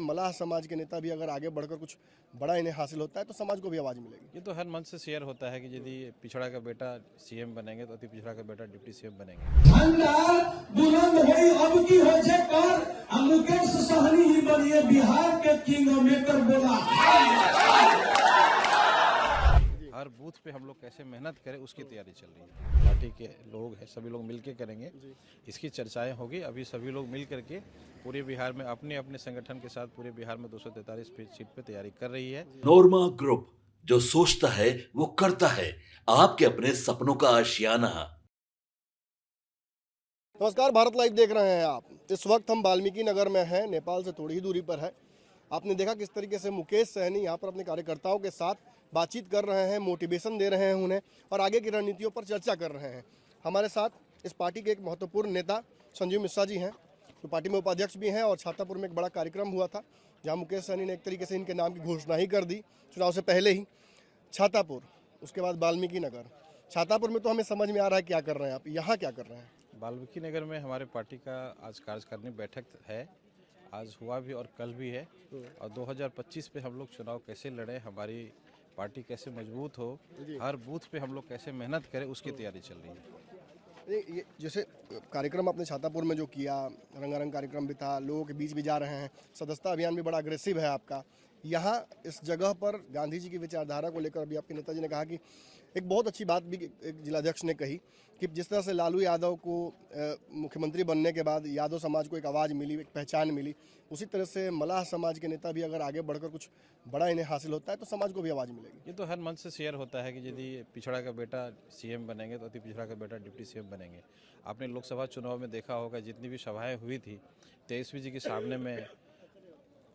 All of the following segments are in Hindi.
मलाह समाज के नेता भी अगर आगे बढ़कर कुछ बड़ा इन्हें हासिल होता है तो समाज को भी आवाज़ मिलेगी। ये तो हर मंच से शेयर होता है कि यदि पिछड़ा का बेटा सीएम बनेंगे तो अति पिछड़ा का बेटा डिप्टी सीएम बनेंगे। झंडा बुलंद होई अब की हो छे पर मुकेश सहनी ही बनिए बिहार के किंग मेकर बोला। हर बूथ पे हम लोग कैसे मेहनत करें उसकी तैयारी चल रही है। पार्टी के लोग हैं, सभी लोग मिलके करेंगे, इसकी चर्चाएं होगी। अभी सभी लोग मिल करके पूरे बिहार में अपने अपने संगठन के साथ पूरे बिहार में 243 सीट पे तैयारी कर रही है। नोरमा ग्रुप, जो सोचता है वो करता है, आपके अपने सपनों का आशियाना। नमस्कार, भारत लाइव देख रहे हैं आप। इस वक्त हम वाल्मीकि नगर में हैं, नेपाल से थोड़ी ही दूरी पर है। आपने देखा किस तरीके से मुकेश सहनी यहाँ पर अपने कार्यकर्ताओं के साथ बातचीत कर रहे हैं, मोटिवेशन दे रहे हैं उन्हें और आगे की रणनीतियों पर चर्चा कर रहे हैं। हमारे साथ इस पार्टी के एक महत्वपूर्ण नेता संजीव मिश्रा जी हैं, जो पार्टी में उपाध्यक्ष भी हैं। और छातापुर में एक बड़ा कार्यक्रम हुआ था जहाँ मुकेश सहनी ने एक तरीके से इनके नाम की घोषणा ही कर दी चुनाव से पहले ही। छातापुर, उसके बाद वाल्मीकि नगर। छातापुर में तो हमें समझ में आ रहा है क्या कर रहे हैं आप, यहाँ क्या कर रहे हैं? वाल्मीकि नगर में हमारे पार्टी का आज कार्यकारिणी बैठक है, आज हुआ भी और कल भी है। और 2025 पे हम लोग चुनाव कैसे लड़ें, हमारी पार्टी कैसे मजबूत हो, हर बूथ पे हम लोग कैसे मेहनत करें उसकी तैयारी चल रही है। ये जैसे कार्यक्रम आपने छातापुर में जो किया, रंगारंग कार्यक्रम भी था, लोगों के बीच भी जा रहे हैं, सदस्यता अभियान भी बड़ा अग्रेसिव है आपका। यहाँ इस जगह पर गांधी जी की विचारधारा को लेकर अभी आपके नेताजी ने कहा कि एक बहुत अच्छी बात भी एक जिलाध्यक्ष ने कही कि जिस तरह से लालू यादव को मुख्यमंत्री बनने के बाद यादव समाज को एक आवाज़ मिली, एक पहचान मिली, उसी तरह से मलाह समाज के नेता भी अगर आगे बढ़कर कुछ बड़ा इन्हें हासिल होता है तो समाज को भी आवाज़ मिलेगी। ये तो हर मंच से शेयर होता है कि यदि पिछड़ा का बेटा सीएम बनेंगे तो अति पिछड़ा का बेटा डिप्टी सीएम बनेंगे। आपने लोकसभा चुनाव में देखा होगा, जितनी भी सभाएं हुई थी तेजस्वी जी के सामने में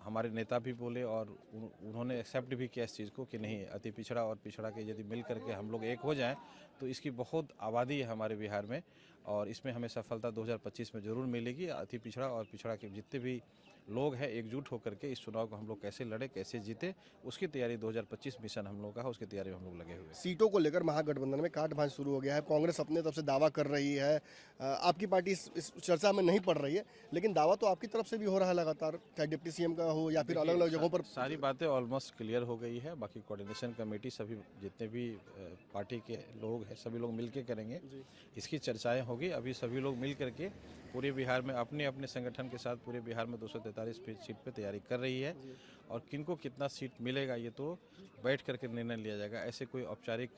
हमारे नेता भी बोले और उन्होंने एक्सेप्ट भी किया इस चीज़ को कि नहीं, अति पिछड़ा और पिछड़ा के यदि मिल करके हम लोग एक हो जाएं तो इसकी बहुत आबादी है हमारे बिहार में और इसमें हमें सफलता 2025 में ज़रूर मिलेगी। अति पिछड़ा और पिछड़ा के जितने भी लोग हैं एकजुट होकर के इस चुनाव को हम लोग कैसे लड़े, कैसे जीते, उसकी तैयारी 2025 मिशन हम लोग का है, उसकी तैयारी में हम लोग लगे हुए हैं। सीटों को लेकर महागठबंधन में काट भांज शुरू हो गया है। कांग्रेस अपने तरफ से दावा कर रही है, आपकी पार्टी इस चर्चा में नहीं पड़ रही है, लेकिन दावा तो आपकी तरफ से भी हो रहा है लगातार, चाहे डिप्टी सीएम का हो या फिर अलग अलग जगहों पर। सारी बातें ऑलमोस्ट क्लियर हो गई है। बाकी कोऑर्डिनेशन कमेटी सभी जितने भी पार्टी के लोग हैं सभी लोग मिल के करेंगे, इसकी चर्चाएं होगी। अभी सभी लोग मिल करके पूरे बिहार में अपने अपने संगठन के साथ पूरे बिहार में 243 सीट पे तैयारी कर रही है और किनको कितना सीट मिलेगा ये तो बैठ करके निर्णय लिया जाएगा। ऐसे कोई औपचारिक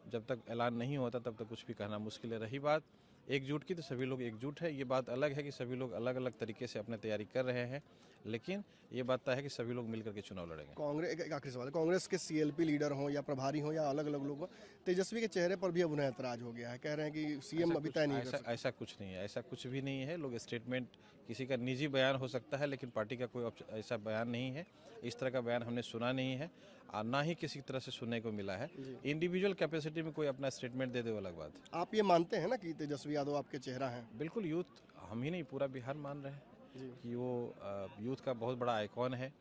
जब तक ऐलान नहीं होता तब तक कुछ भी कहना मुश्किल है। रही बात एकजुट की, तो सभी लोग एकजुट है। ये बात अलग है कि सभी लोग अलग अलग तरीके से अपने तैयारी कर रहे हैं, लेकिन ये बात तय है कि सभी लोग मिलकर के चुनाव लड़ेंगे। कांग्रेस, एक आखिरी सवाल, कांग्रेस के सीएलपी लीडर हों या प्रभारी हों या अलग अलग लोग हों, तेजस्वी के चेहरे पर भी अब उन्हें ऐतराज हो गया है, कह रहे हैं कि सीएम अभी तय नहीं कर सकते। ऐसा कुछ नहीं है, ऐसा कुछ भी नहीं है। लोग स्टेटमेंट, किसी का निजी बयान हो सकता है लेकिन पार्टी का कोई ऐसा बयान नहीं है। इस तरह का बयान हमने सुना नहीं है और ना ही किसी तरह से सुनने को मिला है। इंडिविजुअल कैपेसिटी में कोई अपना स्टेटमेंट दे दे वो अलग बात। आप ये मानते हैं ना कि तेजस्वी यादव आपके चेहरा हैं? बिल्कुल, यूथ हम ही नहीं पूरा बिहार मान रहे हैं कि वो यूथ का बहुत बड़ा आइकॉन है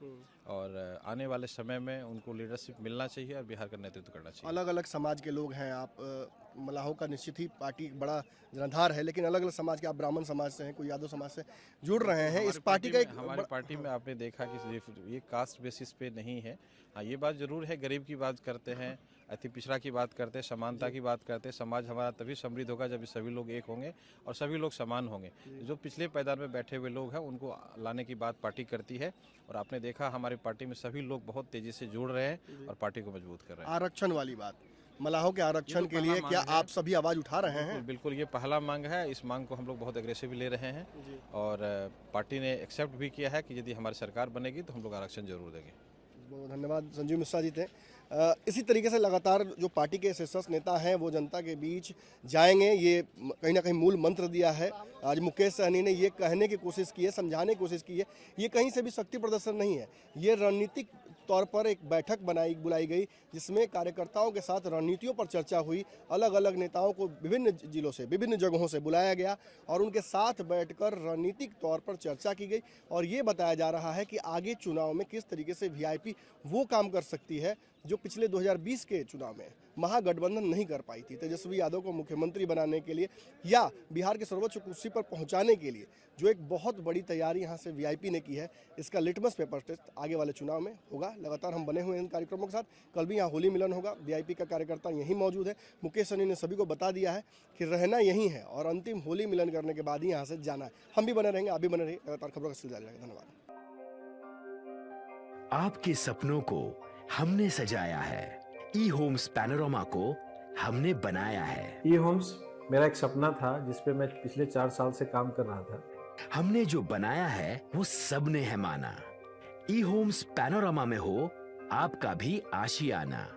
और आने वाले समय में उनको लीडरशिप मिलना चाहिए और बिहार का नेतृत्व करना चाहिए। अलग अलग समाज के लोग हैं आप, मलाहों का निश्चित ही पार्टी बड़ा जनाधार है, लेकिन अलग अलग समाज के, आप ब्राह्मण समाज से हैं, कोई यादव समाज से जुड़ रहे हैं। इस पार्टी का हमारी पार्टी में आपने देखा कि ये कास्ट बेसिस पे नहीं है। हाँ, ये बात जरूर है, गरीब की बात करते हैं, अति पिछड़ा की बात करते हैं, समानता की बात करते हैं। समाज हमारा तभी समृद्ध होगा जब सभी लोग एक होंगे और सभी लोग समान होंगे। जो पिछले पायदान में बैठे हुए लोग हैं उनको लाने की बात पार्टी करती है और आपने देखा हमारी पार्टी में सभी लोग बहुत तेजी से जुड़ रहे हैं और पार्टी को मजबूत कर रहे हैं। आरक्षण वाली बात, मलाहों के आरक्षण के लिए क्या आप सभी आवाज उठा रहे हैं? बिल्कुल, ये पहला मांग है। इस मांग को हम लोग बहुत एग्रेसिव ले रहे हैं और पार्टी ने एक्सेप्ट भी किया है कि यदि हमारी सरकार बनेगी तो हम लोग आरक्षण जरूर देंगे। बहुत धन्यवाद। संजीव मिश्रा जी थे। इसी तरीके से लगातार जो पार्टी के शीर्षस्थ नेता हैं वो जनता के बीच जाएंगे, ये कहीं ना कहीं मूल मंत्र दिया है। आज मुकेश सहनी ने ये कहने की कोशिश की है, समझाने की कोशिश की है, ये कहीं से भी शक्ति प्रदर्शन नहीं है, ये रणनीतिक तौर पर एक बैठक बुलाई गई, जिसमें कार्यकर्ताओं के साथ रणनीतियों पर चर्चा हुई। अलग अलग नेताओं को विभिन्न जिलों से, विभिन्न जगहों से बुलाया गया और उनके साथ बैठकर रणनीतिक तौर पर चर्चा की गई और ये बताया जा रहा है कि आगे चुनाव में किस तरीके से वीआईपी वो काम कर सकती है जो पिछले 2020 के चुनाव में महागठबंधन नहीं कर पाई थी। तेजस्वी यादव को मुख्यमंत्री बनाने के लिए या बिहार के सर्वोच्च कुर्सी पर पहुंचाने के लिए जो एक बहुत बड़ी तैयारी यहां से वीआईपी ने की है, इसका लिटमस पेपर टेस्ट आगे वाले चुनाव में होगा। लगातार हम बने हुए हैं इन कार्यक्रमों के साथ। कल भी यहाँ होली मिलन होगा, वीआईपी का कार्यकर्ता यहीं मौजूद है। मुकेश सहनी ने सभी को बता दिया है कि रहना यहीं है और अंतिम होली मिलन करने के बाद ही यहाँ से जाना है। हम भी बने रहेंगे, आप भी बने रहिए, लगातार खबरों का सिलसिला जारी रहेगा। धन्यवाद। आपके सपनों को हमने सजाया है, ई होम्स पैनोरमा को हमने बनाया है। ई होम्स मेरा एक सपना था जिसपे मैं पिछले 4 साल से काम कर रहा था। हमने जो बनाया है वो सबने है माना। ई होम्स पैनोरमा में हो आपका भी आशियाना।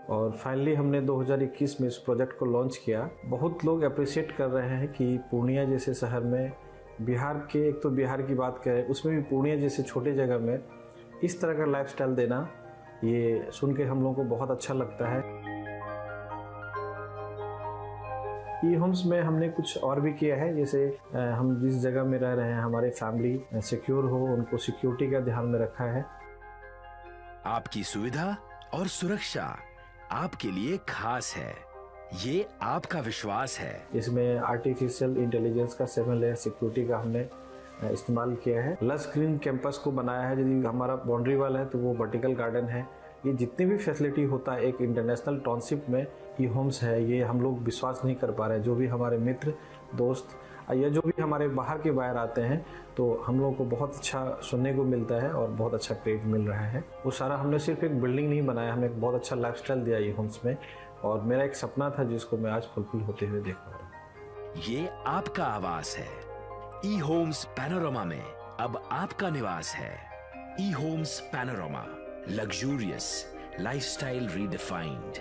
और फाइनली हमने 2021 में इस प्रोजेक्ट को लॉन्च किया। बहुत लोग अप्रिशिएट कर रहे हैं कि पूर्णिया जैसे शहर में, बिहार के, एक तो बिहार की बात करें उसमें भी पूर्णिया जैसे छोटे जगह में इस तरह का लाइफस्टाइल देना, ये सुन के हम लोगों को बहुत अच्छा लगता है। ई होम्स में हमने कुछ और भी किया है, जैसे हम जिस जगह में रह रहे हैं हमारे फैमिली सिक्योर हो, उनको सिक्योरिटी का ध्यान में रखा है। आपकी सुविधा और सुरक्षा आपके लिए खास है, ये आपका विश्वास है। इसमें आर्टिफिशियल इंटेलिजेंस का 7 लेयर सिक्योरिटी का हमने इस्तेमाल किया है। लस ग्रीन कैंपस को बनाया है। यदि हमारा बाउंड्री वाल है तो वो वर्टिकल गार्डन है। ये जितनी भी फैसिलिटी होता है एक इंटरनेशनल टाउनशिप में ई होम्स है, ये हम लोग विश्वास नहीं कर पा रहे हैं। जो भी हमारे मित्र, दोस्त या जो भी हमारे बाहर के बाहर आते हैं तो हम लोगों को बहुत अच्छा सुनने को मिलता है और बहुत अच्छा क्रेडिट मिल रहा है। वो सारा हमने सिर्फ एक बिल्डिंग नहीं बनाया, हमें एक बहुत अच्छा लाइफस्टाइल दिया ई होम्स में, और मेरा एक सपना था जिसको मैं आज फुलफिल होते हुए देख पा रहा हूँ। ये आपका आवास है। ई होम्स पैनोरमा में अब आपका निवास है। E homes Panorama, luxurious lifestyle redefined.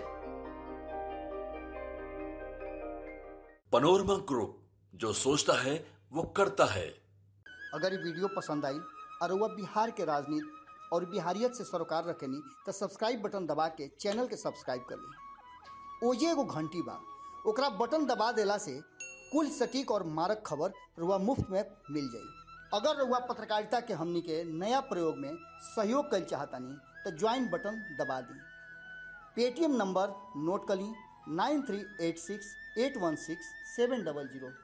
Panorama group, जो सोचता है वो करता है। अगर ये वीडियो पसंद आई और वह बिहार के राजनीति और बिहारियत से सरोकार रखेनी तो सब्सक्राइब बटन दबा के चैनल के सब्सक्राइब कर ली। ओजे एगो घंटी बा, ओकरा बटन दबा देला से कुल सटीक और मारक खबर रुआ मुफ्त में मिल जाई। अगर रुआ पत्रकारिता के हमनी के नया प्रयोग में सहयोग कर चाहतानी तो ज्वाइन बटन दबा दी। पेटीएम नंबर नोट कर ली 9386816700।